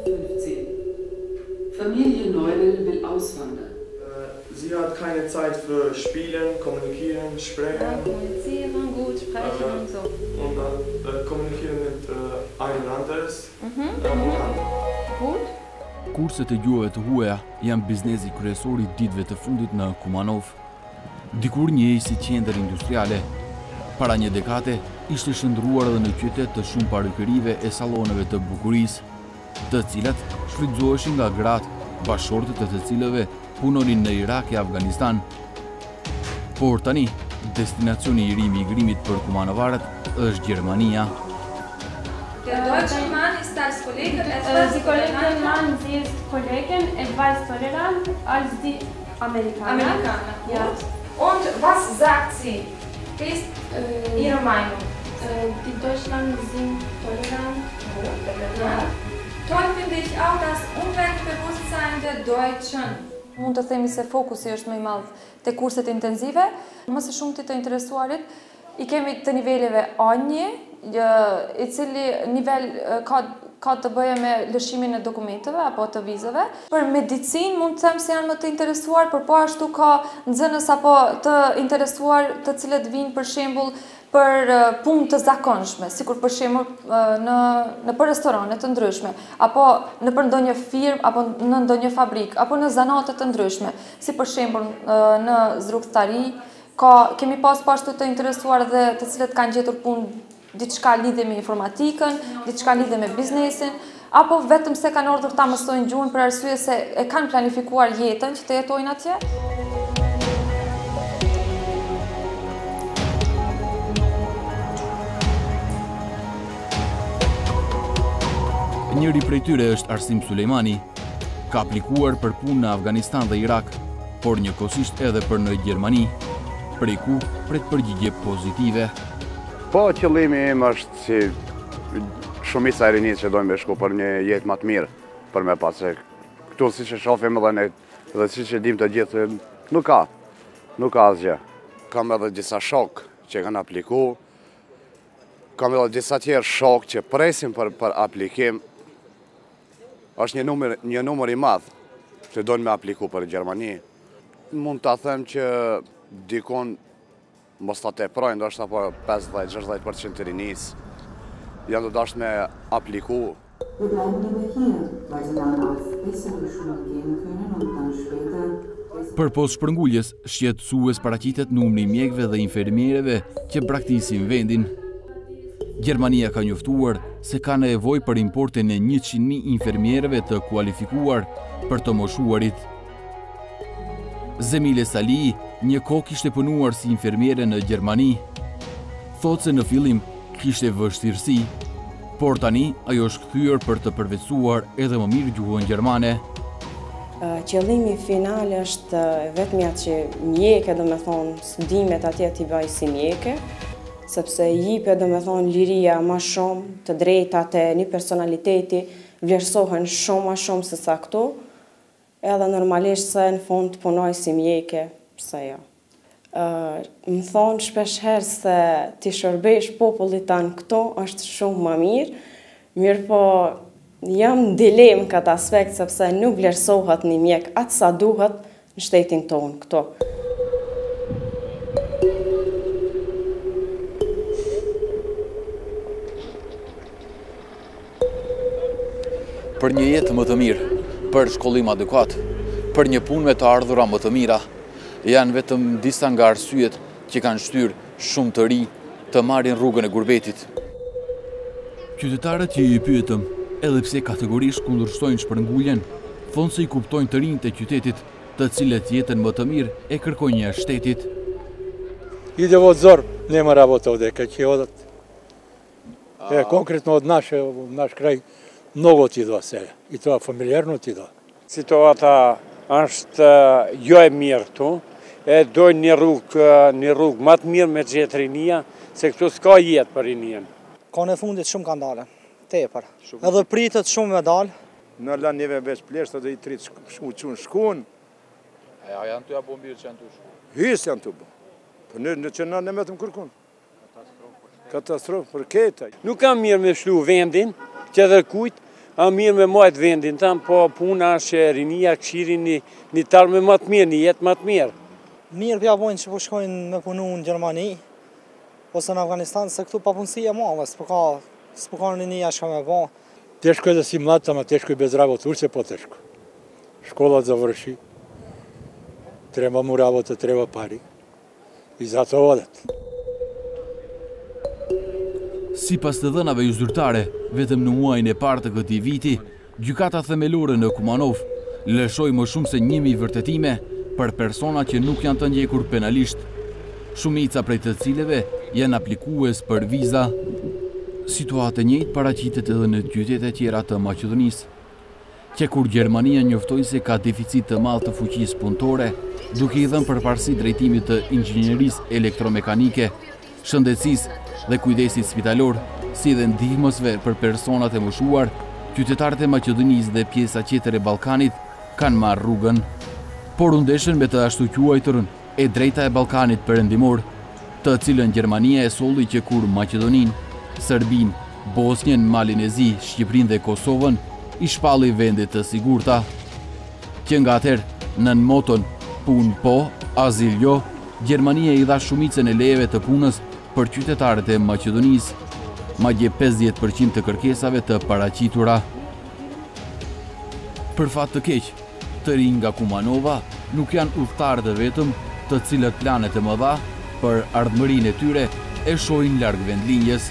15. Familie Neurel will auswandern. Sie hat keine Zeit für Spielen, Kommunizieren, Sprechen. Kommunizieren, gut, sprechen und so. Und dann kommunizieren mit einem anderes. Gut. Kurset e gjuhave të huaja janë biznesi kryesor I ditëve të fundit në Kumanov. Dikur njëjë si qendër industriale, para një dekade ishte shndruar edhe në qytet të shumë parykërive e salloneve të bukurisë, të cilat shfrytëzoheshin nga gratë, bashkëshortët e të cilëve punonin në Irak e Afganistan. Por tani, destinacioni I ri migrimit për kumanovarët është Gjermania. Der deutsche Mann ist als Kollege Die Kollegin Mann, sie ist Kollegin, etwas tolerant als die Amerikaner. Ja. Und was sagt sie? Wie ist Ihre Meinung? Die Deutschland sind tolerant. Ja. Toll finde ich auch das Umweltbewusstsein der Deutschen. Mund të themi se fokusi është më I madh te kurset intensive, më së shumti të interesuarit I kemi të niveleve A1, I cili nivel ka të bëjë me lëshimin e dokumenteve apo të vizave. Për medicinë mund të them se janë më të interesuar, por po ashtu ka nxënës apo të interesuar të cilët vinë për shembull për punë të zakonshme, sikur për shembull në për restorane të ndryshme, apo në për ndonjë firmë, apo në ndonjë fabrikë, apo në zanate të ndryshme, si për shembull në zrugtari, kemi pas ashtu të interesuar dhe të cilët kanë gjetur punë diçka lidhje me informatikën, diçka lidhje me biznesin, apo vetëm se kanë ardhur ta mësojnë gjuhën për arsye se e kanë planifikuar jetën që të jetojnë atje. Njëri prej tyre është Arsim Sulejmani. Ka aplikuar për punë në Afganistan dhe Irak, por njëkohësisht edhe për në Gjermani, prej ku pret përgjigje pozitive. Po, qëllimi im është si shumica e rinisë që dojmë me shku për një jetë më të mirë, për me pas se këtu si që shofim edhe ne, dhe si që dim të gjithë, nuk ka asgjë. Kam edhe disa shok që kanë apliku, kam edhe disa tjerë shok që presim për aplikim, është një numër I madh që dojnë me apliku për Gjermani. Mund të them që dikon mos ta teprojnë, do është apo 50-60% të rinisë, janë të dashtë me apliku. Për pos shpërnguljes, shqetësues paraqitet numri I mjekëve dhe infermierëve që braktisin vendin. Gjermania ka njoftuar se ka nevojë për importin e 100.000 infermierëve të kualifikuar për të moshuarit. Zemile Salii një kohë kishte punuar si infermiere në Gjermani. Thotë se në fillim kishte vështirësi, por tani ajo është kthyer për të përveçuar edhe më mirë gjuhën gjermane. Qëllimi final është vetëm atë që mjeke, do me thonë, studimet atje t'i bëj si mjeke, sepse jipe, do me thonë, liria ma shumë, të drejtat e një personaliteti vlerësohen shumë ma shumë se sa këtu, edhe normalisht se në fund të punoj si mjeke, pse jo. Më thonë shpesh herë se t'i shërbesh popullit tanë këto është shumë më mirë po jam në dilemë këtë aspekt sepse nuk vlerësohet një mjek atë sa duhet në shtetin tonë këto. Për një jetë më të mirë, për shkollim adekuat, për një punë me të ardhura më të mira, janë vetëm disa nga arsyet që kanë shtyrë shumë të ri të marrin rrugën e gurbetit. Qytetarët që I pyetëm, edhe pse kategorisht kundërshtojnë shpërnguljen, thonë se I kuptojnë të rinjtë e qytetit, të cilët jetën më të mirë e kërkojnë jashtë shtetit. Ide vozor, nema работа ovdje, kad će odat. Konkretno od naš kraj, mnogo ti do se, I to familjarno ti do. Situata është jo e mirë këtu, e dojnë një rrugë më të mirë me gjetë rinia, se këtu s'ka jetë për rinien. Ka në fundit shumë kanë dalë, tepër. Edhe pritet shumë me dalë. Në lanë njeve veç pleshtë dhe I tritë uqunë shkun. A janë të ja bo mbirë që janë të shku? Hysë janë të bo. Për në që në metëm kërkun. Katastrofë për keta. Nuk kam mirë me shlu vendin, që edhe kujtë, A mirë me majtë vendin tam, po puna është që rinia këshirin një talë me më të mirë, një jetë më të mirë. Mirë pja bojnë që po shkojnë me punu në Gjermani, ose në Afganistan, se këtu papunësia e madhe, s'po ka në një ashka me bo. Teško je da si mlad tamo, teško je bez работы, uče poteško. Škola završi, treba mu работа, treba pari i zato odet. Si pas të dhënave zyrtare, vetëm në muajin e parë të këtij viti, gjykata themelore në Kumanov lëshoi më shumë se 1000 vërtetime për persona që nuk janë të ndjekur penalisht, shumica prej të cileve janë aplikues për viza. Situatë e njëjtë paraqitet edhe në qytete tjera të Maqedonisë, që kur Gjermania njoftoi se ka deficit të madh të fuqisë punëtore, duke i dhënë përparësi drejtimit të inxhinierisë elektromekanike, shëndetësisë dhe kujdesit spitalor, si dhe ndihmësve për personat e moshuar, qytetarët e Maqedonisë dhe pjesa tjetër e Ballkanit kanë marrë rrugën, por u ndeshën me të ashtu quajturën e drejta e Ballkanit perëndimor, të cilën Gjermania e solli që kur Maqedoninë, Serbin, Bosnjën, Malinezi, Shqipërinë dhe Kosovën i shpalli vendet të sigurta, që nga atëherë nën moton punë po, azil jo, Gjermania i dha shumicën e lejeve të punës për qytetarët e Maqedonisë, madje 50% të kërkesave të paraqitura. Për fat të keq, të rinj nga Kumanova nuk janë udhëtarë të vetëm, të cilët planet e mëdha për ardhmërinë e tyre e shohin larg vendlinjës.